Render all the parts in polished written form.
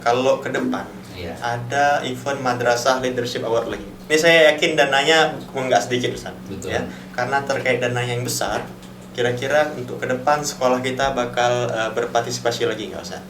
Kalau ke depan Iya. ada event Madrasah Leadership Award lagi. Ini saya yakin dananya nggak sedikit, Ustaz. Betul. Ya, karena terkait dana yang besar, kira-kira untuk ke depan sekolah kita bakal berpartisipasi lagi nggak, Ustaz?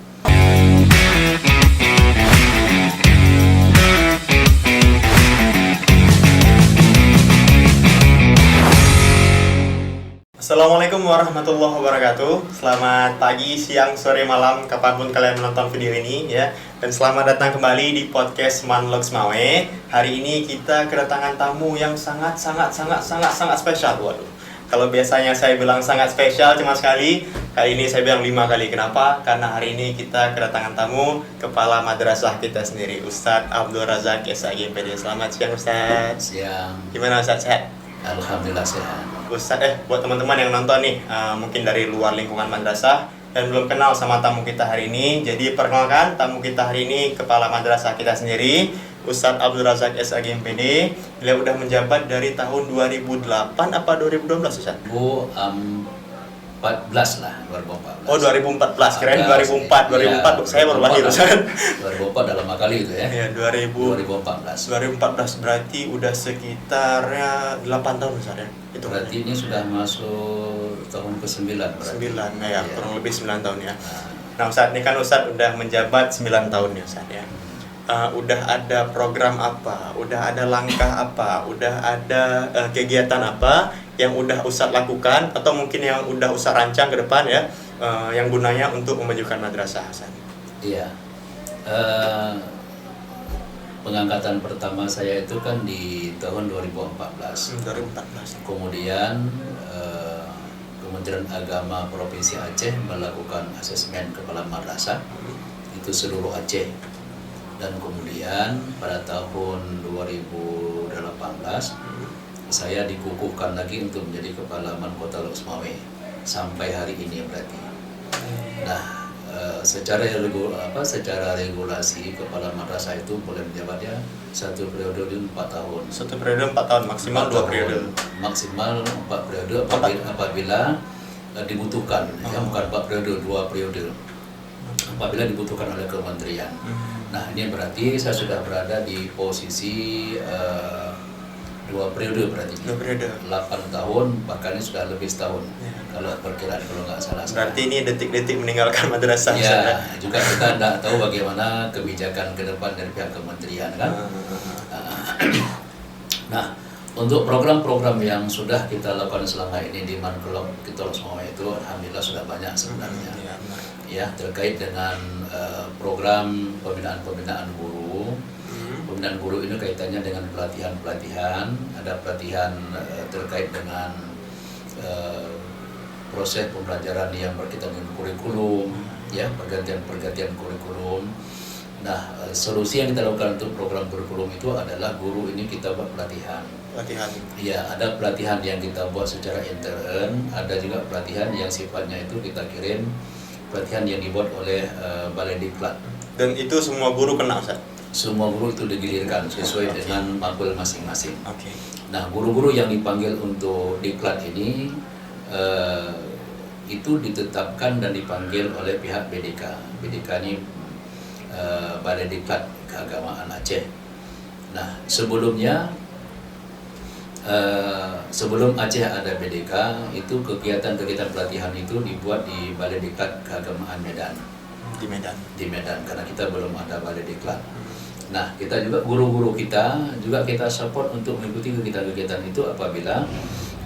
Assalamualaikum warahmatullahi wabarakatuh. Selamat pagi, siang, sore, malam, kapanpun kalian menonton video ini ya. Dan selamat datang kembali di podcast Manlogs Mawe. Hari ini kita kedatangan tamu yang sangat spesial. Waduh. Kalau biasanya saya bilang sangat spesial cuma sekali, kali ini saya bilang 5 kali. Kenapa? Karena hari ini kita kedatangan tamu kepala madrasah kita sendiri, Ustadz Abdul Razak SAGMPD. Selamat siang, Ustadz. Siang. Gimana, Ustadz? Sehat? Alhamdulillah sehat. Ustadz, buat teman-teman yang nonton nih, mungkin dari luar lingkungan madrasah dan belum kenal sama tamu kita hari ini, jadi perkenalkan tamu kita hari ini kepala madrasah kita sendiri, Ustadz Abdul Razak SAGMPD. Beliau udah menjabat dari tahun 2008 apa 2012, Ustadz? 2014 lah, 2014. Oh, 2014, kirain 2004, 2004 saya baru lahir, Ustadz. 2004 dalam kali itu ya. Iya, 2014. 2014 berarti udah sekitarnya 8 tahun, Ustadz ya? Itu Berarti ini sudah masuk tahun ke-9 berarti. 9, ya, Iya. kurang lebih 9 tahun ya. Nah, Ustadz, ini kan Ustadz udah menjabat 9 tahun ya, Ustadz ya. Udah ada program apa, udah ada langkah apa, udah ada kegiatan apa yang udah Ustadz lakukan atau mungkin yang udah Ustadz rancang ke depan ya, yang gunanya untuk memajukan madrasah, Ustadz? Iya. Pengangkatan pertama saya itu kan di tahun 2014. 2014. Kemudian Kementerian Agama Provinsi Aceh melakukan asesmen kepala madrasah itu seluruh Aceh. Dan kemudian pada tahun 2018 saya dikukuhkan lagi untuk menjadi kepala Mankota Logs Mawe sampai hari ini berarti. Nah, secara regulasi kepala madrasah itu boleh menjabatnya satu periode 4 tahun. Satu periode 4 tahun, maksimal 2 periode. Maksimal 4 periode apabila dibutuhkan, ya bukan 4 periode, 2 periode. Apabila dibutuhkan oleh kementerian. Nah, ini berarti saya sudah berada di posisi 2 periode berarti. 2 periode. 8 tahun, bahkan ini sudah lebih setahun. Ya. Kalau perkiraan kalau nggak salah. Berarti ini detik-detik meninggalkan madrasah. Ya, juga kita tidak tahu bagaimana kebijakan ke depan dari pihak kementerian kan. Nah, untuk program-program yang sudah kita lakukan selama ini di Mankota Logs Mawe itu alhamdulillah sudah banyak sebenarnya. Ya, terkait dengan program pembinaan guru. Pembinaan guru ini kaitannya dengan pelatihan-pelatihan, ada pelatihan terkait dengan proses pembelajaran yang berkaitan dengan kurikulum, ya, pergantian kurikulum. Nah, solusi yang kita lakukan untuk program kurikulum itu adalah guru ini kita buat pelatihan. Iya, ada pelatihan yang kita buat secara intern, ada juga pelatihan yang sifatnya itu kita kirim, pelatihan yang dibuat oleh Balai Diklat. Dan itu semua guru kena, Ustaz? Semua guru itu digilirkan sesuai dengan mapel masing-masing. Oke. Nah, guru-guru yang dipanggil untuk Diklat ini itu ditetapkan dan dipanggil oleh pihak BDK. BDK ini Balai Diklat Keagamaan Aceh. Nah, sebelum Aceh ada BDK, itu kegiatan-kegiatan pelatihan itu dibuat di Balai Diklat Keagamaan Medan. Di Medan, karena kita belum ada Balai Diklat. Nah, kita juga guru-guru kita juga kita support untuk mengikuti kegiatan-kegiatan itu apabila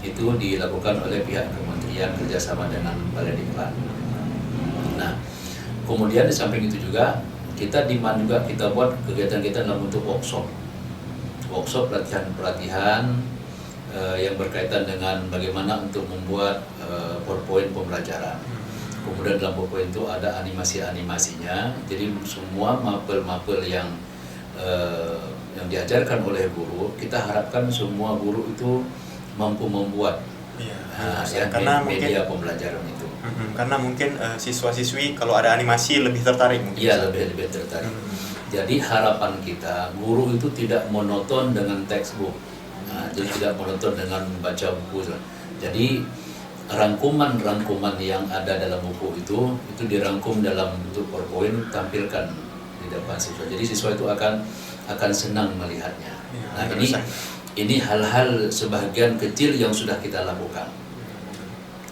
itu dilakukan oleh pihak kementerian kerjasama dengan Balai Diklat. Nah, kemudian di samping itu juga kita juga kita buat kegiatan-kegiatan dalam bentuk workshop pelatihan yang berkaitan dengan bagaimana untuk membuat PowerPoint pembelajaran. Kemudian dalam PowerPoint itu ada animasi-animasinya. Jadi semua mapel-mapel yang diajarkan oleh guru, kita harapkan semua guru itu mampu membuat karena media mungkin, pembelajaran itu. Karena mungkin siswa-siswi kalau ada animasi lebih tertarik. Iya, lebih tertarik. Jadi harapan kita guru itu tidak monoton dengan textbook. Jadi tidak monoton dengan membaca buku. Jadi rangkuman yang ada dalam buku itu dirangkum dalam bentuk PowerPoint, tampilkan di depan siswa. Jadi siswa itu akan senang melihatnya. Nah, ini hal-hal sebagian kecil yang sudah kita lakukan.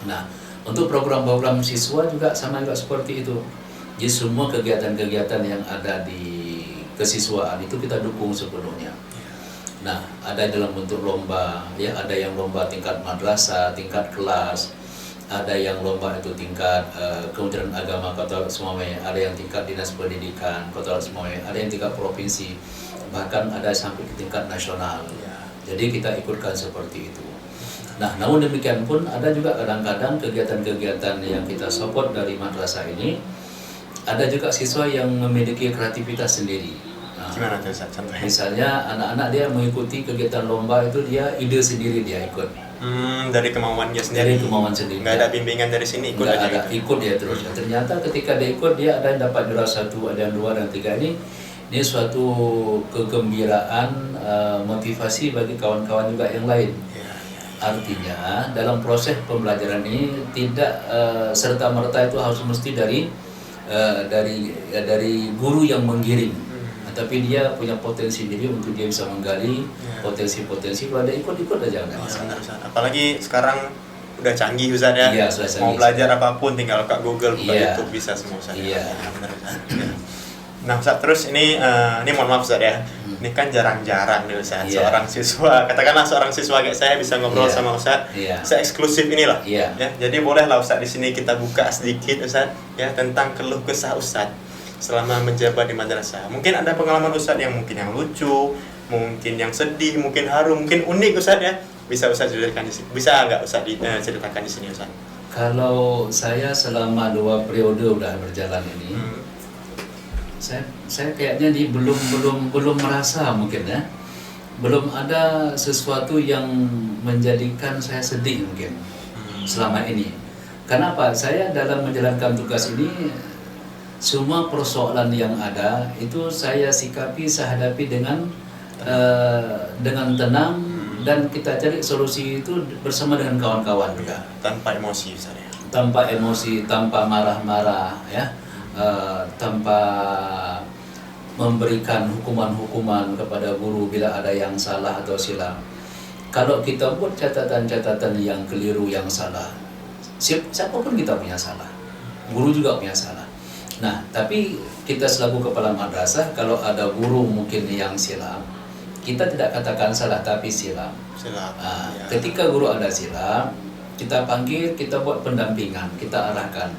Nah, untuk program-program siswa juga sama juga seperti itu. Jadi semua kegiatan-kegiatan yang ada di kesiswaan itu kita dukung sepenuhnya. Nah, ada dalam bentuk lomba, ya, ada yang lomba tingkat madrasah, tingkat kelas, ada yang lomba itu tingkat Kementerian Agama Kota Semawe, ada yang tingkat Dinas Pendidikan Kota Semawe, ada yang tingkat provinsi, bahkan ada sampai ke tingkat nasional. Jadi kita ikutkan seperti itu. Nah, namun demikian pun ada juga kadang-kadang kegiatan-kegiatan yang kita support dari madrasah ini, ada juga siswa yang memiliki kreativitas sendiri. Gimana tuh Ustaz, contohnya? Misalnya anak-anak dia mengikuti kegiatan lomba itu, dia ide sendiri dia ikut. Dari kemauannya sendiri. Dari kemauan sendiri. Nggak ada bimbingan dari sini, ikut aja. Ada, ikut dia terus. Ternyata ketika dia ikut, dia ada yang dapat juara 1, ada yang 2 dan 3 ini suatu kegembiraan, motivasi bagi kawan-kawan juga yang lain. Artinya dalam proses pembelajaran ini tidak serta merta itu harus mesti dari guru yang menggiring. Tapi dia punya potensi diri untuk dia bisa menggali potensi-potensi. Kalau ada ikut aja nggak masalah. Apalagi sekarang udah canggih Ustaz ya. Iya, mau belajar apapun tinggal buka Google, buka YouTube, bisa semua Ustaz. Iya. Nah Ustaz, terus ini mohon maaf Ustaz ya. Ini kan jarang-jarang nih Ustaz, seorang siswa, katakanlah seorang siswa kayak saya bisa ngobrol sama Ustaz. Saya eksklusif inilah. Ya, jadi bolehlah Ustaz di sini kita buka sedikit Ustaz ya tentang keluh kesah Ustaz selama menjabat di madrasah. Mungkin ada pengalaman Ustaz yang mungkin yang lucu, mungkin yang sedih, mungkin haru, mungkin unik Ustaz ya. Bisa Ustaz ceritakan di sini. Bisa nggak Ustaz ceritakan di sini Ustaz? Kalau saya selama 2 periode udah berjalan ini, saya kayaknya belum merasa mungkin ya. Belum ada sesuatu yang menjadikan saya sedih mungkin selama ini. Kenapa? Saya dalam menjalankan tugas ini, semua persoalan yang ada itu saya sikapi, saya hadapi dengan tenang, dan kita cari solusi itu bersama dengan kawan-kawan juga. Tanpa emosi misalnya. Tanpa emosi, tanpa marah-marah ya, tanpa memberikan hukuman-hukuman kepada guru bila ada yang salah atau silap. Kalau kita buat catatan-catatan yang keliru, yang salah, siapapun kita punya salah, guru juga punya salah. Nah, tapi kita selaku kepala madrasah, kalau ada guru mungkin yang silap, kita tidak katakan salah, tapi silap. Ketika guru ada silap, kita panggil, kita buat pendampingan, kita arahkan.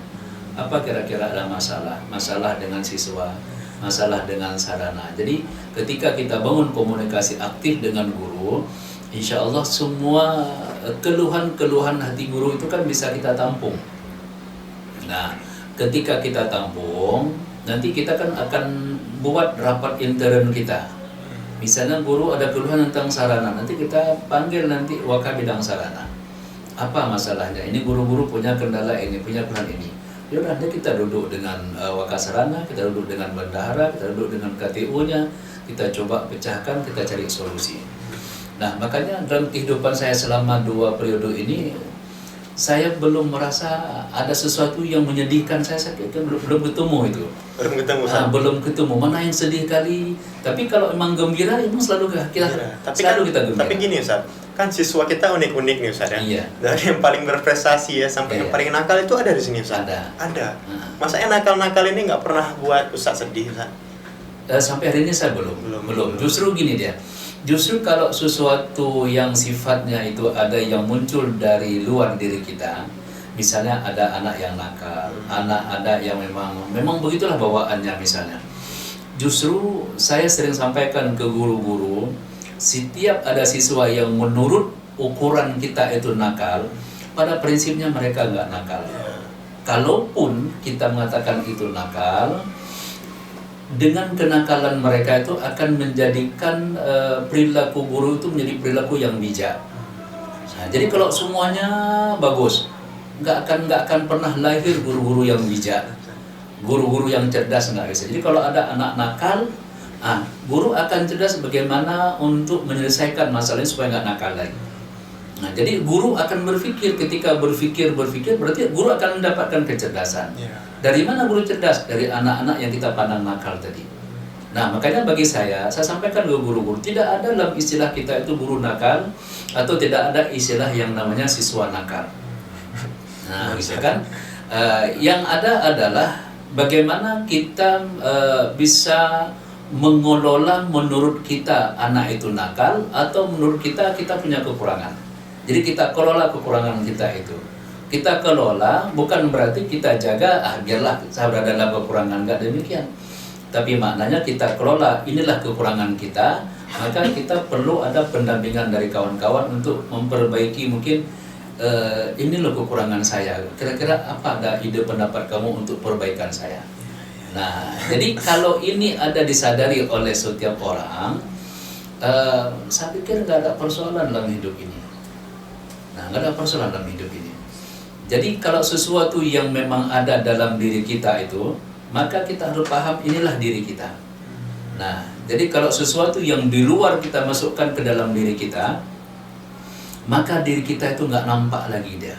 Apa kira-kira ada masalah dengan siswa, masalah dengan sarana. Jadi ketika kita bangun komunikasi aktif dengan guru, insya Allah semua keluhan-keluhan hati guru itu kan bisa kita tampung. Nah, ketika kita tampung, nanti kita kan akan buat rapat intern kita. Misalnya guru ada keluhan tentang sarana, nanti kita panggil nanti waka bidang sarana. Apa masalahnya? Ini guru-guru punya kendala ini, punya keluhan ini. Ya udah, nanti kita duduk dengan waka sarana, kita duduk dengan bendahara, kita duduk dengan KTU-nya, kita coba pecahkan, kita cari solusi. Nah, makanya dalam kehidupan saya selama 2 periode ini, saya belum merasa ada sesuatu yang menyedihkan saya belum ketemu itu. Belum ketemu. Mana yang sedih kali. Tapi kalau emang gembira, emang selalu kita gembira. Tapi gini Ustaz, kan siswa kita unik-unik nih Ustaz ya. Iya. Dari yang paling berprestasi ya sampai yang paling nakal itu ada di sini Ustaz. Ada. Masanya nakal-nakal ini nggak pernah buat Ustaz sedih Ustaz? Sampai hari ini saya belum. Justru gini dia. Justru kalau sesuatu yang sifatnya itu ada yang muncul dari luar diri kita, misalnya ada anak yang nakal, anak ada yang memang begitulah bawaannya misalnya. Justru saya sering sampaikan ke guru-guru, setiap ada siswa yang menurut ukuran kita itu nakal, pada prinsipnya mereka nggak nakal. Kalaupun kita mengatakan itu nakal, dengan kenakalan mereka itu akan menjadikan perilaku guru itu menjadi perilaku yang bijak. Nah, jadi kalau semuanya bagus, nggak akan pernah lahir guru-guru yang bijak, guru-guru yang cerdas, nggak bisa. Jadi kalau ada anak nakal, guru akan cerdas bagaimana untuk menyelesaikan masalahnya supaya nggak nakal lagi. Nah, jadi guru akan berpikir, ketika berpikir berarti guru akan mendapatkan kecerdasan. Dari mana guru cerdas? Dari anak-anak yang kita pandang nakal tadi. Nah, makanya bagi saya sampaikan ke guru-guru, tidak ada dalam istilah kita itu guru nakal, atau tidak ada istilah yang namanya siswa nakal. Nah, gitu kan. Yang ada adalah bagaimana kita bisa mengelola menurut kita anak itu nakal, atau menurut kita punya kekurangan. Jadi kita kelola kekurangan kita itu. Kita kelola bukan berarti kita jaga, biarlah saya berada dalam kekurangan, enggak demikian. Tapi maknanya kita kelola, inilah kekurangan kita, maka kita perlu ada pendampingan dari kawan-kawan untuk memperbaiki mungkin ini loh kekurangan saya. Kira-kira apa ada ide pendapat kamu untuk perbaikan saya? Nah, jadi kalau ini ada disadari oleh setiap orang, saya pikir nggak ada persoalan dalam hidup ini. Nah, nggak ada persoalan dalam hidup ini. Jadi kalau sesuatu yang memang ada dalam diri kita itu, maka kita harus paham inilah diri kita. Nah, jadi kalau sesuatu yang di luar kita masukkan ke dalam diri kita, maka diri kita itu nggak nampak lagi dia.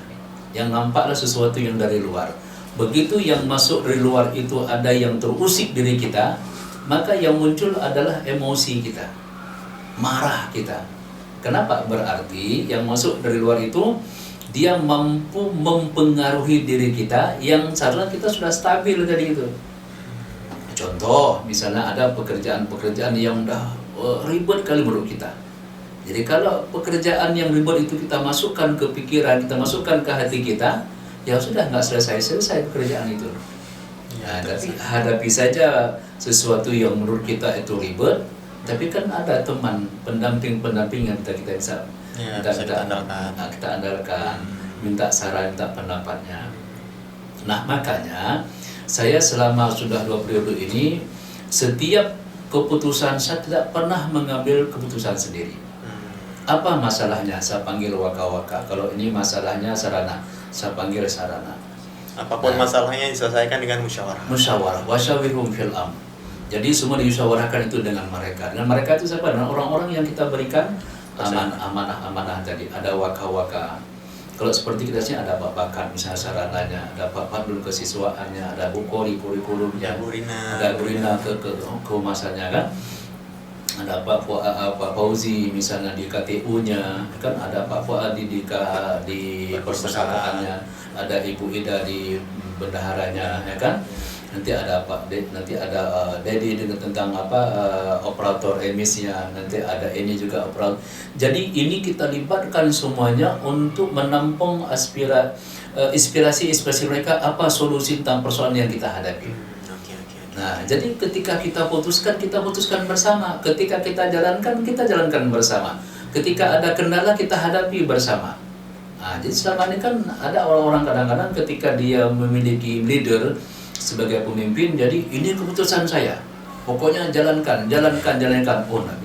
Yang nampaklah sesuatu yang dari luar. Begitu yang masuk dari luar itu ada yang terusik diri kita, maka yang muncul adalah emosi kita, marah kita. Kenapa? Berarti yang masuk dari luar itu dia mampu mempengaruhi diri kita yang seharusnya kita sudah stabil tadi itu. Contoh, misalnya ada pekerjaan-pekerjaan yang udah ribet kali menurut kita. Jadi kalau pekerjaan yang ribet itu kita masukkan ke pikiran, kita masukkan ke hati kita, ya sudah nggak selesai pekerjaan itu. Nah, tapi hadapi saja sesuatu yang menurut kita itu ribet, tapi kan ada teman, pendamping yang kita bisa kita andalkan, minta saran, minta pendapatnya. Nah, makanya saya selama sudah 2 periode ini, setiap keputusan saya tidak pernah mengambil keputusan sendiri. Apa masalahnya? Saya panggil waka-waka. Kalau ini masalahnya sarana, saya panggil sarana. Apapun masalahnya diselesaikan dengan musyawarah. Musyawarah, wasyawirhum fil amr. Jadi semua dimusyawarahkan itu dengan mereka. Dan mereka itu siapa? Dengan orang-orang yang kita berikan amanah tadi. Ada waka-waka. Kalau seperti kita sih ada Pak Bakat misalnya sarananya, ada Pak Padul kesiswaannya, ada Bu Kori kurikulumnya, ada Bu Rina ke kehumasannya kan. Ada Pak Fauzi misalnya di KTU-nya, kan ada Pak Fuad di perpustakaannya, ada Ibu Ida di bendaharanya, ya kan? Nanti ada Dedi dengan tentang operator emisnya, nanti ada ini juga operator. Jadi ini kita libatkan semuanya untuk menampung inspirasi mereka, apa solusi tentang persoalan yang kita hadapi. Nah, jadi ketika kita putuskan bersama. Ketika kita jalankan bersama. Ketika ada kendala, kita hadapi bersama. Nah, jadi selama ini kan ada orang-orang kadang-kadang ketika dia memiliki leader sebagai pemimpin, jadi ini keputusan saya. Pokoknya jalankan. Oh, nggak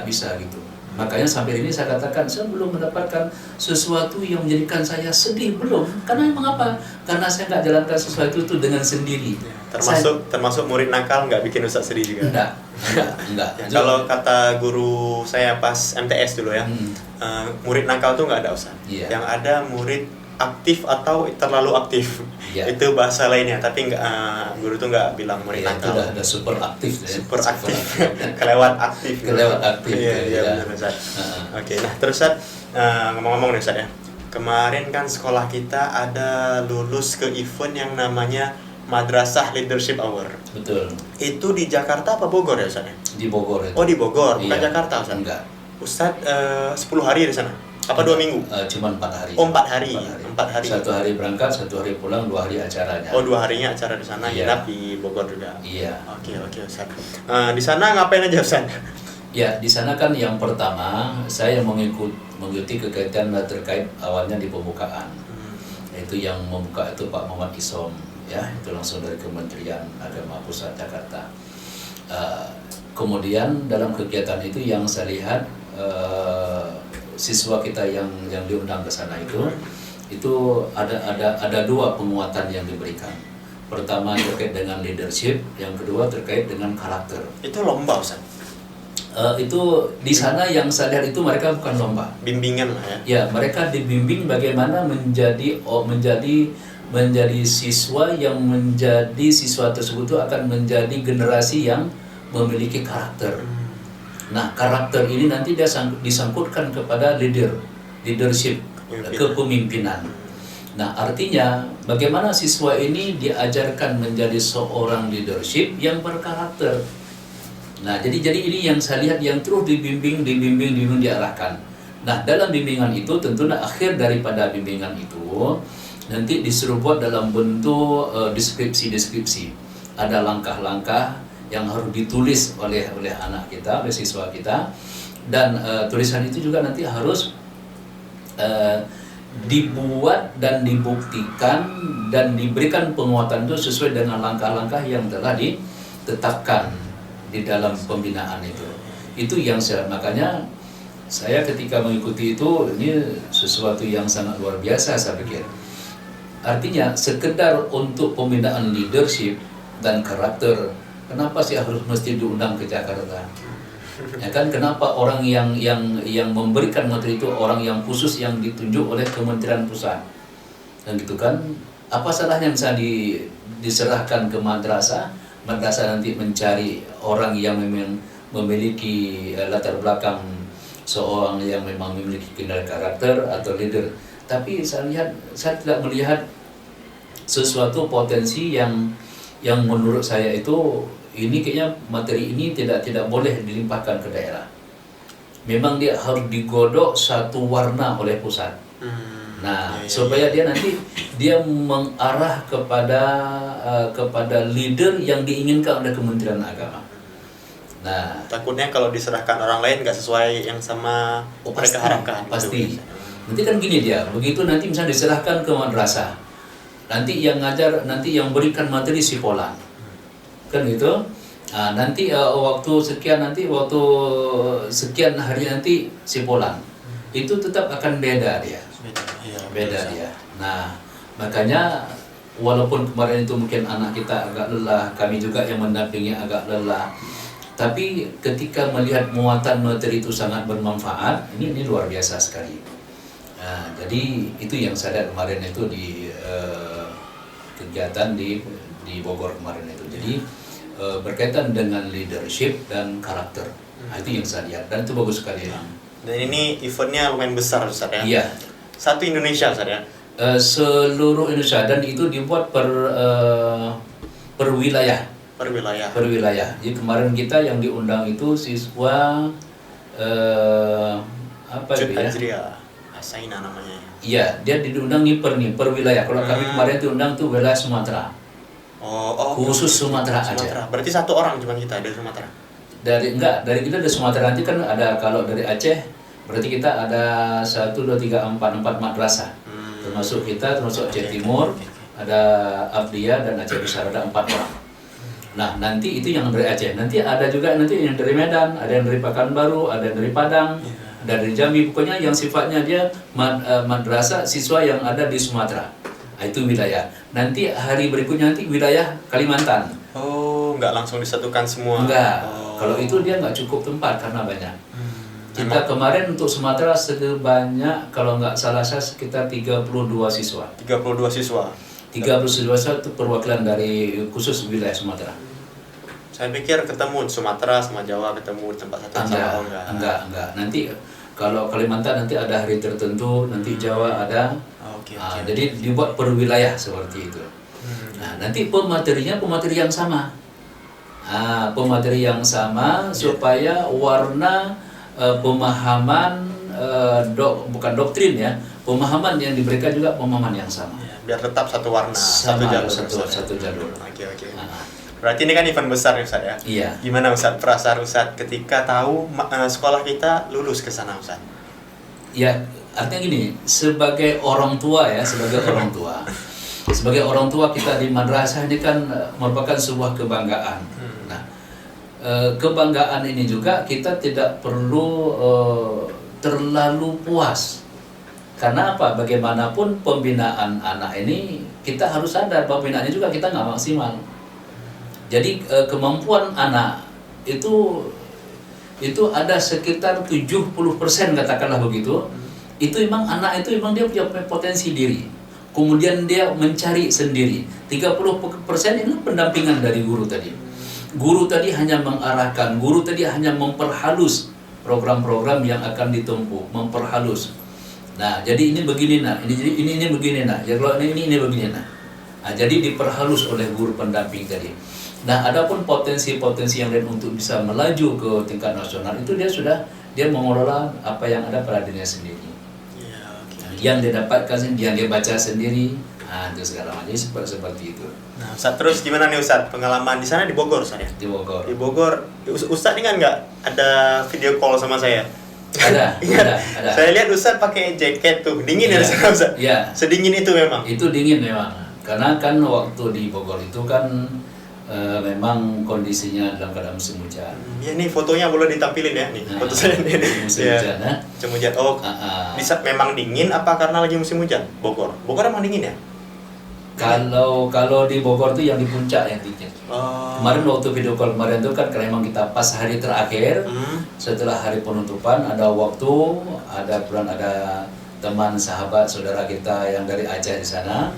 bisa gitu. Makanya sampai ini saya katakan, saya belum mendapatkan sesuatu yang menjadikan saya sedih, belum. Karena mengapa? Karena saya nggak jalankan sesuatu itu dengan sendiri. Termasuk murid nakal nggak bikin Ustaz sedih juga? Enggak. Ya, kalau kata guru saya pas MTS dulu ya, murid nakal tuh nggak ada Ustaz. Yeah. Yang ada murid aktif atau terlalu aktif. Yeah. Itu bahasa lainnya, tapi guru tuh nggak bilang murid nakal. Itu udah super aktif ya. Super aktif. Kelewat aktif. Iya, benar Ustaz. Oke, nah terus Ustaz, ngomong-ngomong nih Ustaz ya. Kemarin kan sekolah kita ada lulus ke event yang namanya Madrasah Leadership Award. Betul. Itu di Jakarta apa Bogor ya Ustaz? Di Bogor itu. Oh, di Bogor, bukan Iya. Jakarta Ustaz? Enggak. Ustaz 10 hari di sana? Apa 2 minggu? Cuma 4 hari. Oh, 4 hari. 4 hari. 1 hari berangkat, 1 hari pulang, 2 hari acaranya. Oh, 2 harinya acara di sana, Iya. nginap di Bogor juga. Iya. Oke Ustaz. Di sana ngapain aja Ustaz? Ya, di sana kan yang pertama saya mengikuti kegiatan terkait awalnya di pembukaan. Itu yang membuka itu Pak Muhammad Isom, ya, itu langsung dari Kementerian Agama Pusat Jakarta. Kemudian dalam kegiatan itu yang saya lihat siswa kita yang diundang ke sana itu ada 2 penguatan yang diberikan. Pertama terkait dengan leadership, yang kedua terkait dengan karakter. Itu lomba Ustaz? Itu di sana yang saya lihat itu mereka bukan lomba. Bimbingan lah ya? Ya, mereka dibimbing bagaimana menjadi siswa yang menjadi siswa tersebut itu akan menjadi generasi yang memiliki karakter. Nah, karakter ini nanti dia disangkutkan kepada leadership, kepemimpinan. Nah, artinya bagaimana siswa ini diajarkan menjadi seorang leadership yang berkarakter. Nah, jadi ini yang saya lihat yang terus dibimbing diarahkan. Nah, dalam bimbingan itu tentu akhir daripada bimbingan itu nanti disuruh buat dalam bentuk deskripsi. Ada langkah-langkah yang harus ditulis oleh anak kita, oleh siswa kita, dan tulisan itu juga nanti harus dibuat dan dibuktikan dan diberikan penguatan itu sesuai dengan langkah-langkah yang telah ditetapkan di dalam pembinaan itu. Itu yang makanya saya ketika mengikuti itu, ini sesuatu yang sangat luar biasa saya pikir. Artinya sekedar untuk pembinaan leadership dan karakter, kenapa sih harus mesti diundang ke Jakarta? Ya kan, kenapa orang yang memberikan materi itu orang yang khusus yang ditunjuk oleh Kementerian Pusat? Dan gitu kan, apa salahnya misalnya diserahkan ke madrasah nanti mencari orang yang memang memiliki latar belakang seorang yang memang memiliki karakter atau leader. Tapi saya tidak melihat sesuatu potensi yang menurut saya itu ini kayaknya materi ini tidak boleh dilimpahkan ke daerah. Memang dia harus digodok satu warna oleh pusat. Supaya dia nanti mengarah kepada leader yang diinginkan oleh Kementerian Agama. Nah, takutnya kalau diserahkan orang lain nggak sesuai yang sama mereka harapkan. Pasti. Nanti kan gini dia, begitu nanti misalnya diserahkan ke madrasah, nanti yang ngajar, nanti yang berikan materi si Polan, kan gitu. Nanti waktu sekian hari nanti si Polan, itu tetap akan beda dia. Beda dia. Nah, makanya walaupun kemarin itu mungkin anak kita agak lelah, kami juga yang mendampingi agak lelah, tapi ketika melihat muatan materi itu sangat bermanfaat, ini luar biasa sekali. Nah, jadi itu yang saya lihat kemarin itu di kegiatan di Bogor kemarin itu. Jadi berkaitan dengan leadership dan karakter. Nah, itu yang saya lihat dan itu bagus sekali. Dan ini eventnya lumayan besar Ustaz ya? Iya. Satu Indonesia Ustaz ya? Seluruh Indonesia, dan itu dibuat per wilayah. Per wilayah. Jadi kemarin kita yang diundang itu siswa apa itu ya? Asaina namanya. Iya, dia diundang per wilayah. Kalau kami kemarin diundang tuh wilayah Sumatera. Khusus Sumatera aja. Berarti satu orang cuma kita dari Sumatera. Dari kita dari Sumatera, nanti kan ada, kalau dari Aceh berarti kita ada 1, 2, 3, 4 madrasah. Termasuk kita, termasuk Aceh Timur, ada Abdiyah dan Aceh Besar, ada 4 orang. Nah, nanti itu yang dari Aceh. Nanti ada juga nanti yang dari Medan, ada yang dari Pekanbaru, ada yang dari Padang, ada dari Jambi. Pokoknya yang sifatnya dia madrasah siswa yang ada di Sumatera. Nah, itu wilayah. Nanti hari berikutnya nanti wilayah Kalimantan. Nggak langsung disatukan semua? Enggak. Kalau itu dia nggak cukup tempat karena banyak. Kita kemarin untuk Sumatera sebanyak, kalau nggak salah saya, sekitar 32 siswa. 32 siswa? 32 siswa itu perwakilan dari khusus wilayah Sumatera. Saya pikir ketemu Sumatera sama Jawa ketemu di tempat satu. Enggak. Nanti kalau Kalimantan nanti ada hari tertentu, nanti Jawa ada. Jadi dibuat per wilayah seperti itu. Nah, nanti pemateri yang sama. Pemateri yang sama supaya warna pemahaman bukan doktrin ya, pemahaman yang diberikan juga pemahaman yang sama. Biar tetap satu warna, satu jalur. Oke. Berarti ini kan event besar ya Ustaz ya? Iya. Gimana Ustaz perasaan Ustaz ketika tahu sekolah kita lulus ke sana Ustaz? Ya, artinya gini, sebagai orang tua kita di madrasah ini kan merupakan sebuah kebanggaan. Nah, kebanggaan ini juga kita tidak perlu terlalu puas. Karena apa? Bagaimanapun pembinaan anak ini kita harus sadar bahwa pembinaannya juga kita nggak maksimal. Jadi kemampuan anak itu ada sekitar 70% katakanlah begitu. Itu memang anak itu memang dia punya potensi diri. Kemudian dia mencari sendiri. 30% ini pendampingan dari guru tadi. Guru tadi hanya mengarahkan, guru tadi hanya memperhalus program-program yang akan ditempuh, memperhalus. Nah, jadi ini begini nak, ini begini nak, ya kalau ini begini nak. Nah, jadi diperhalus oleh guru pendamping tadi. Nah, adapun potensi-potensi yang lain untuk bisa melaju ke tingkat nasional itu dia mengelola apa yang ada pada dirinya sendiri. Yang dia dapatkan, yang dia baca sendiri, itu segala macam seperti itu. Nah, Ustaz, terus gimana nih Ustaz pengalaman di sana di Bogor, Ustaz ya? Di Bogor. Di Bogor, Ustaz ingat nggak ada video call sama saya? Ada. Saya lihat Ustaz pakai jaket tuh, dingin ya di sana Ustaz? Iya. Sedingin itu memang? Itu dingin memang, karena kan waktu di Bogor itu kan memang kondisinya dalam keadaan musim hujan. Ya nih fotonya boleh ditampilin ya nih, foto saya nih. Musim hujan, musim hujan. Oh, bisa memang dingin apa karena lagi musim hujan? Bogor emang dingin ya? Kalau di Bogor tuh yang di puncak yang dingin. Kemarin waktu video call kemarin tuh kan karena memang kita pas hari terakhir, setelah hari penutupan ada waktu, ada teman sahabat saudara kita yang dari Aceh di sana.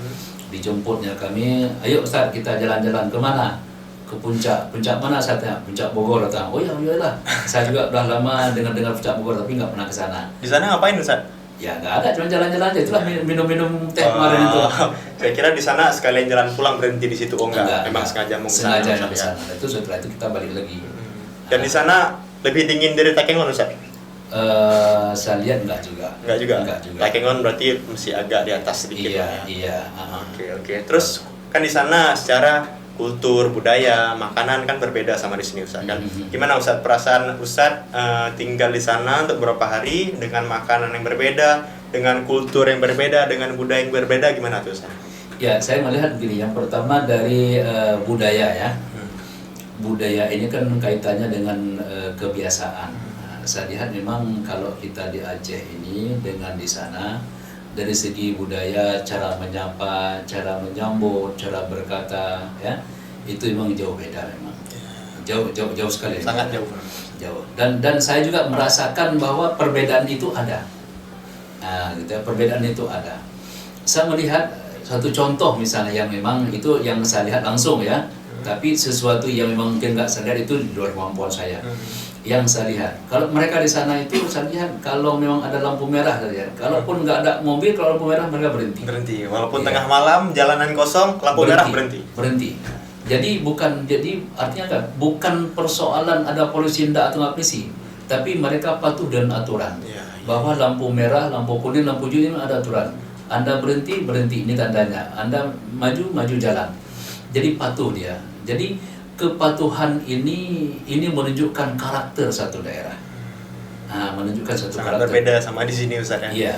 Dijemputnya kami, ayo Ustaz kita jalan-jalan ke mana? Ke puncak mana saatnya? Puncak Bogor datang. Oh ya, iyalah. Saya juga udah lama dengar puncak Bogor tapi nggak pernah ke sana. Di sana ngapain Ustaz? Ya nggak ada, cuma jalan-jalan aja. Itulah minum teh kemarin itu. Saya kira di sana sekalian jalan pulang berhenti di situ. Oh enggak. Memang sengaja mau ke sana. Sengaja ke sana. Itu setelah itu kita balik lagi. Dan di sana lebih dingin dari Takengon Ustaz? Saya lihat enggak juga. Takengon berarti masih agak di atas sedikit. Iya. Oke. Terus kan di sana secara kultur, budaya, makanan kan berbeda sama di sini Ustaz kan. Gimana Ustaz perasaan Ustaz tinggal di sana untuk beberapa hari dengan makanan yang berbeda, dengan kultur yang berbeda, dengan budaya yang berbeda, gimana tuh Ustaz? Ya, saya melihat begini, yang pertama dari budaya ya. Budaya ini kan kaitannya dengan kebiasaan. Saya lihat memang kalau kita di Aceh ini dengan di sana dari segi budaya, cara menyapa, cara menyambut, cara berkata, ya itu memang jauh beda memang, jauh sekali, sangat jauh. Dan saya juga merasakan bahwa perbedaan itu ada. Nah, gitu ya, perbedaan itu ada. Saya melihat satu contoh misalnya yang memang itu yang saya lihat langsung ya, tapi sesuatu yang memang mungkin nggak sadar itu di luar kemampuan saya. Yang saya lihat, kalau mereka di sana itu saya lihat kalau memang ada lampu merah saja, kalaupun nggak ada mobil, kalau lampu merah mereka berhenti. Walaupun tengah malam jalanan kosong, lampu merah berhenti. Jadi artinya kan bukan persoalan ada polisi atau nggak polisi, tapi mereka patuh dengan aturan. Bahwa lampu merah, lampu kuning, lampu hijau ini ada aturan. Anda berhenti ini tandanya. Anda maju jalan. Jadi patuh dia. Jadi kepatuhan ini menunjukkan karakter satu daerah. Menunjukkan satu karakter. Berbeda sama di sini Ustaz ya. Iya.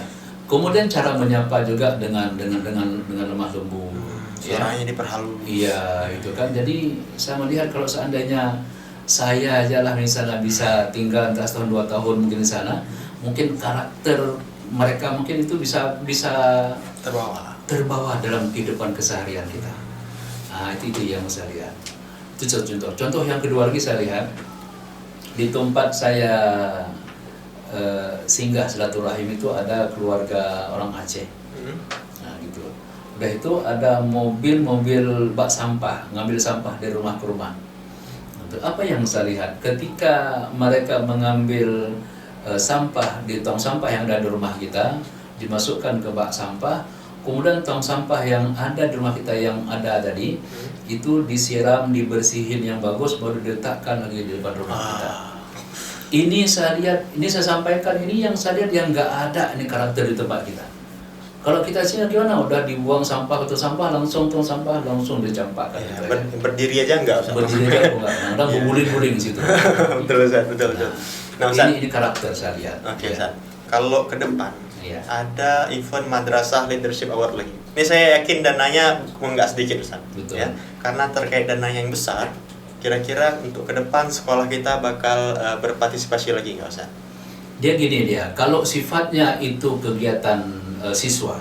Kemudian cara menyapa juga dengan lemah lembut. Suaranya diperhalus. Iya, itu kan. Jadi saya melihat kalau seandainya saya aja lah misalnya bisa tinggal entah setahun 2 tahun mungkin di sana, mungkin karakter mereka mungkin itu bisa terbawa dalam kehidupan keseharian kita. Itu yang saya lihat. Itu contoh yang kedua lagi saya lihat di tempat saya singgah silaturahim itu ada keluarga orang Aceh. Nah gitu. Udah itu ada mobil bak sampah, ngambil sampah dari rumah ke rumah. Apa yang saya lihat ketika mereka mengambil sampah di tong sampah yang ada di rumah kita, dimasukkan ke bak sampah, kemudian tong sampah yang ada di rumah kita yang ada tadi itu disiram, dibersihin yang bagus, baru diletakkan lagi di depan rumah kita. Ini saya lihat, ini saya sampaikan, ini yang saya lihat yang nggak ada ini karakter di tempat kita. Kalau kita sini gimana? Udah dibuang sampah ke sampah, langsung tong sampah langsung dicampakkan. Berdiri aja enggak usah. Berdiri aja enggak. Udah guling-guling di situ. Betul. Nah, ini karakter saya lihat. Oke, Ustaz. Kalau ke depan ada event Madrasah Leadership Award lagi. Ini saya yakin dananya nggak sedikit Ustaz. Betul. Ya, karena terkait dananya yang besar, kira-kira untuk ke depan sekolah kita bakal berpartisipasi lagi nggak Ustaz? Dia gini kalau sifatnya itu kegiatan siswa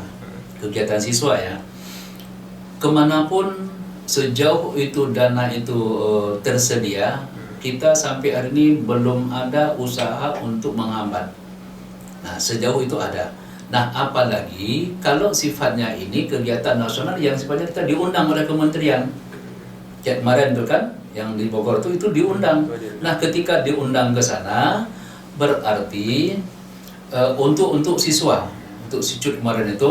ya, kemanapun sejauh itu dana itu tersedia, kita sampai hari ini belum ada usaha untuk menghambat. Nah, sejauh itu ada. Nah, apalagi kalau sifatnya ini kegiatan nasional yang sifatnya kita diundang oleh kementerian. Kayak kemarin itu kan yang di Bogor itu diundang. Nah, ketika diundang ke sana berarti untuk siswa, untuk sicut kemarin itu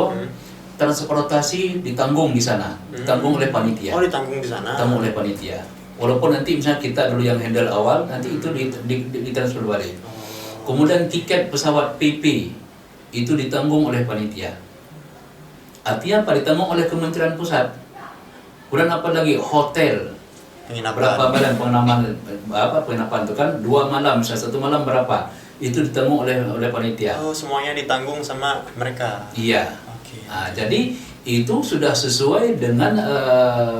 transportasi ditanggung di sana, ditanggung oleh panitia. Oh, ditanggung di sana. Ditanggung oleh panitia. Walaupun nanti misalnya kita dulu yang handle awal, nanti itu ditransfer balik. Kemudian tiket pesawat PP itu ditanggung oleh panitia. Artinya apa? Ditanggung oleh Kementerian Pusat. Kemudian apa lagi? Hotel. Berapa malam penginapan itu kan 2 malam, misalnya 1 malam berapa? Itu ditanggung oleh panitia. Oh, semuanya ditanggung sama mereka. Iya. Okay. Nah, jadi itu sudah sesuai dengan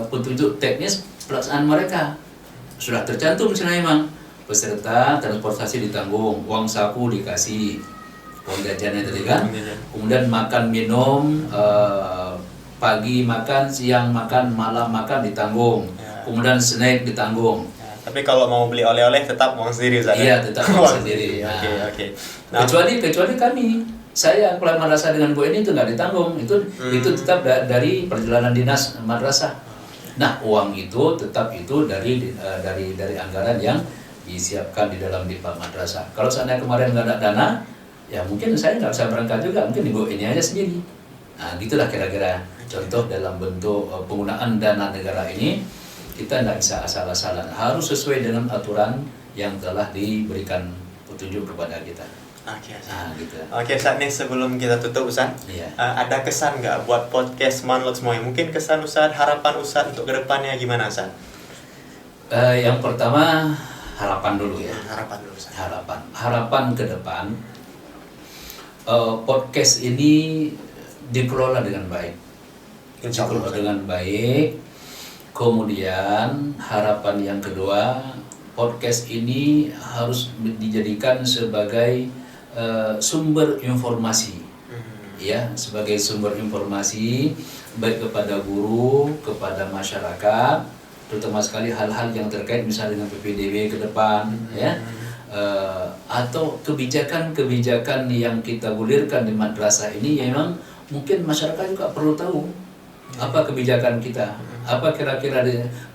petunjuk teknis pelaksanaan mereka. Sudah tercantum misalnya memang peserta transportasi ditanggung, uang saku dikasih, uang jajannya tadi kan. Kemudian makan minum, pagi makan, siang makan, malam makan ditanggung. Kemudian snack ditanggung. Tapi kalau mau beli oleh-oleh tetap uang sendiri, Ustaz? Iya, tetap uang sendiri. Oke. Nah, kecuali kami, saya kepala madrasah dengan Bu Eni itu nggak ditanggung. Itu tetap dari perjalanan dinas madrasah. Nah, uang itu tetap itu dari anggaran yang disiapkan di dalam Dipa Madrasah. Kalau seandainya kemarin nggak ada dana, ya mungkin saya nggak bisa berangkat juga, mungkin Ibu Eni aja sendiri. Nah, gitulah kira-kira contoh dalam bentuk penggunaan dana negara ini. Kita tidak bisa asal-asalan, harus sesuai dengan aturan yang telah diberikan petunjuk kepada kita. Oke, nah, gitu. Oke, saat ini sebelum kita tutup, Ustaz, ada kesan nggak buat podcast Manlogs semuanya? Mungkin kesan Ustaz, harapan Ustaz untuk kedepannya gimana, Ustaz? Yang pertama harapan dulu ya. Harapan dulu, Ustaz. Harapan ke depan, podcast ini dikelola dengan baik. Insya Allah dengan baik. Kemudian harapan yang kedua, podcast ini harus dijadikan sebagai sumber informasi, ya, sebagai sumber informasi baik kepada guru, kepada masyarakat, terutama sekali hal-hal yang terkait misalnya dengan PPDB ke depan, ya, atau kebijakan-kebijakan yang kita gulirkan di madrasah ini yang memang mungkin masyarakat juga perlu tahu apa kebijakan kita, apa kira-kira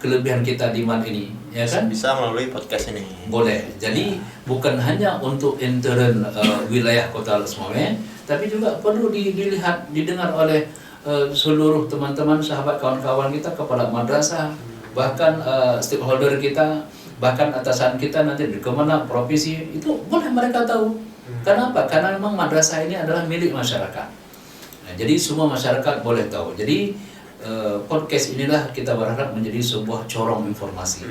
kelebihan kita di MAN ini, ya kan? Bisa melalui podcast ini. Boleh. Jadi bukan hanya untuk intern wilayah Kota Loksmawe, tapi juga perlu dilihat, didengar oleh seluruh teman-teman, sahabat, kawan-kawan kita, kepala madrasah, bahkan stakeholder kita, bahkan atasan kita nanti di kemana provinsi itu boleh mereka tahu. Kenapa? Karena memang madrasah ini adalah milik masyarakat. Nah, jadi semua masyarakat boleh tahu. Jadi podcast inilah kita berharap menjadi sebuah corong informasi.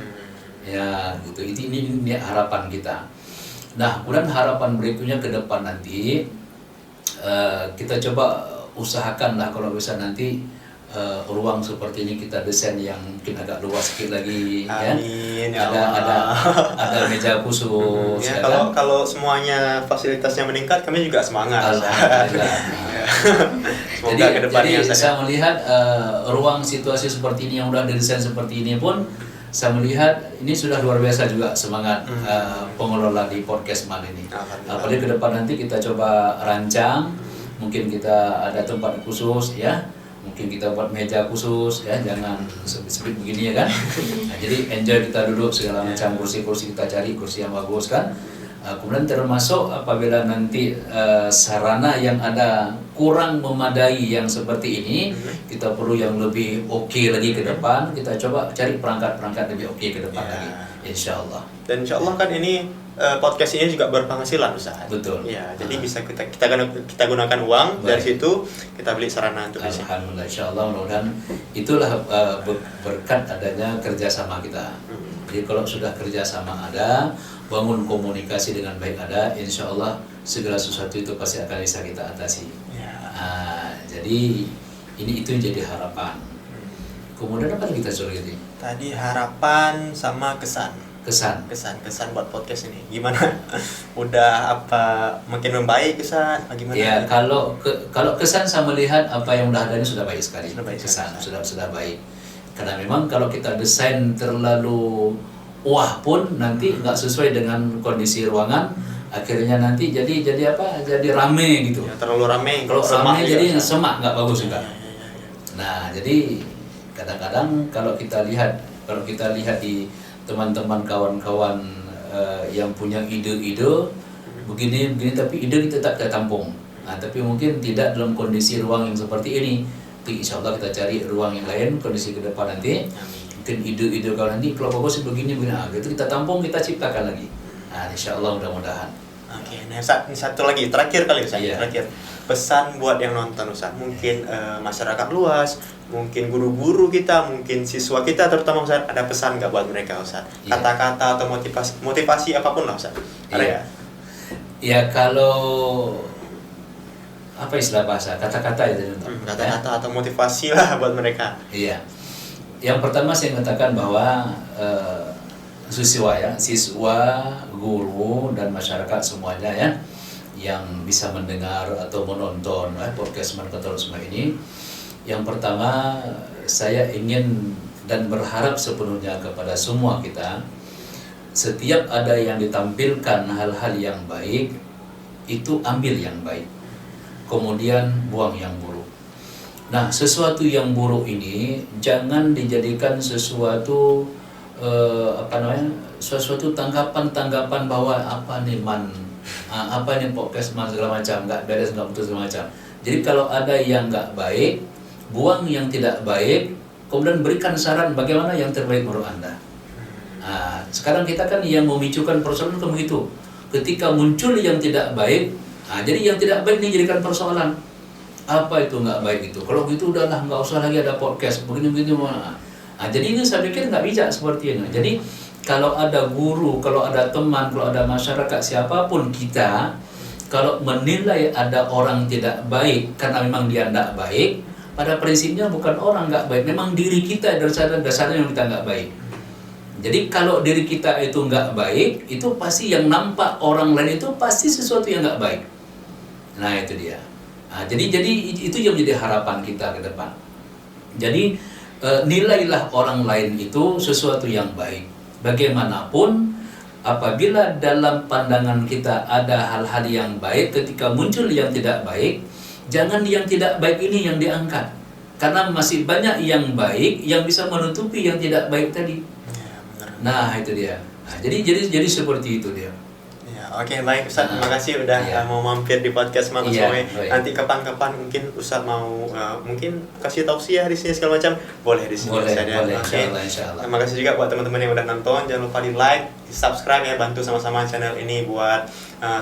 Ya, gitu. Ini harapan kita. Nah, kemudian harapan berikutnya ke depan nanti kita coba usahakanlah kalau bisa nanti ruang seperti ini kita desain yang mungkin agak luas sedikit lagi. Amin, ya. Ada meja khusus. Ya, kalau semuanya fasilitasnya meningkat, kami juga semangat. Semoga kedepannya. Jadi saya melihat ruang situasi seperti ini yang udah didesain seperti ini pun saya melihat ini sudah luar biasa juga semangat pengelola di podcast MAN ini. Apalagi ke depan nanti kita coba rancang, mungkin kita ada tempat khusus, ya. Mungkin kita buat meja khusus, ya, jangan sempit-sempit begini, ya kan. Nah, jadi enjoy kita duduk segala macam, kursi-kursi kita cari kursi yang bagus kan. Kemudian termasuk apabila nanti sarana yang ada kurang memadai yang seperti ini, kita perlu yang lebih oke lagi ke depan. Kita coba cari perangkat-perangkat lebih oke ke depan lagi, insya Allah. Dan insya Allah kan ini podcast ini juga berpenghasilan, Ustaz. Betul. Ya, jadi bisa kita gunakan uang. Baik. Dari situ kita beli sarana untuk isi. Alhamdulillah, insya Allah, mudah-mudahan itulah berkat adanya kerjasama kita. Jadi kalau sudah kerjasama ada, bangun komunikasi dengan baik ada, insya Allah segala sesuatu itu pasti akan bisa kita atasi. Ya. Jadi itu jadi harapan. Kemudian apa yang kita suruh ini? Tadi harapan sama kesan buat podcast ini gimana? Udah apa makin membaik kesan? Gimana? Ya, kalau kesan saya melihat apa yang udah ada ini sudah baik sekali. Sudah baik. Karena memang kalau kita desain terlalu wah pun nanti nggak sesuai dengan kondisi ruangan, akhirnya nanti jadi apa? Jadi rame gitu. Ya, terlalu rame. Kalau rame jadi semak nggak bagus juga. Nah, jadi kadang-kadang kalau kita lihat di teman-teman kawan-kawan yang punya ide-ide begini, tapi ide kita tak kita tampung. Nah, tapi mungkin tidak dalam kondisi ruang yang seperti ini. Jadi insya Allah kita cari ruang yang lain, kondisi ke depan nanti. Mungkin ide-ide kalau nanti kalau bagus begini, gitu kita tampung, kita ciptakan lagi. Nah, insya Allah mudah-mudahan. Oke, nah satu lagi terakhir kali Ustaz. Iya. Terakhir pesan buat yang nonton Ustaz. Mungkin masyarakat luas, mungkin guru-guru kita, mungkin siswa kita terutama Ustaz, ada pesan nggak buat mereka Ustaz? Iya. Kata-kata atau motivasi apapun lah Ustaz. Ada Iya. nggak? Ya kalau apa istilah bahasa kata-kata itu Kata-kata atau motivasi lah buat mereka. Iya. Yang pertama saya mengatakan bahwa siswa, guru dan masyarakat semuanya ya yang bisa mendengar atau menonton podcast Manlogsmawe ini. Yang pertama saya ingin dan berharap sepenuhnya kepada semua kita, setiap ada yang ditampilkan hal-hal yang baik itu ambil yang baik, kemudian buang yang buruk. Nah, sesuatu yang buruk ini jangan dijadikan sesuatu sesuatu tanggapan bahwa apa nih podcast segala macam, nggak beres, nggak betul segala macam. Jadi kalau ada yang nggak baik, buang yang tidak baik, kemudian berikan saran bagaimana yang terbaik menurut Anda. Nah, sekarang kita kan yang memicukan persoalan kan begitu. Ketika muncul yang tidak baik, jadi yang tidak baik ini jadikan persoalan. Apa itu nggak baik itu? Kalau gitu udahlah, nggak usah lagi ada podcast begini-begini. Jadi ini saya pikir nggak bijak seperti ini. Jadi kalau ada guru, kalau ada teman, kalau ada masyarakat, siapapun kita, kalau menilai ada orang tidak baik karena memang dia tidak baik, pada prinsipnya bukan orang nggak baik, memang diri kita dasarnya yang kita nggak baik. Jadi kalau diri kita itu nggak baik, itu pasti yang nampak orang lain itu pasti sesuatu yang nggak baik. Nah itu dia. Jadi itu yang menjadi harapan kita ke depan. Jadi nilailah orang lain itu sesuatu yang baik. Bagaimanapun, apabila dalam pandangan kita ada hal-hal yang baik, ketika muncul yang tidak baik, jangan yang tidak baik ini yang diangkat. Karena masih banyak yang baik yang bisa menutupi yang tidak baik tadi. Nah itu dia. Jadi seperti itu dia. Oke, baik Ustaz, terima kasih udah mau mampir di podcast Manlogsmawe. Nanti kapan-kapan mungkin Ustaz mau mungkin kasih tausiah di sini segala macam, boleh di sini boleh, saja. Insyaallah. Terima kasih juga buat teman-teman yang udah nonton, jangan lupa di like, di subscribe ya, bantu sama-sama channel ini buat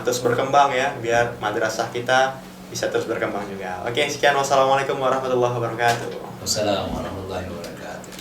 terus berkembang ya, biar madrasah kita bisa terus berkembang juga. Oke, sekian, wassalamualaikum warahmatullahi wabarakatuh. Wassalamualaikum warahmatullahi wabarakatuh.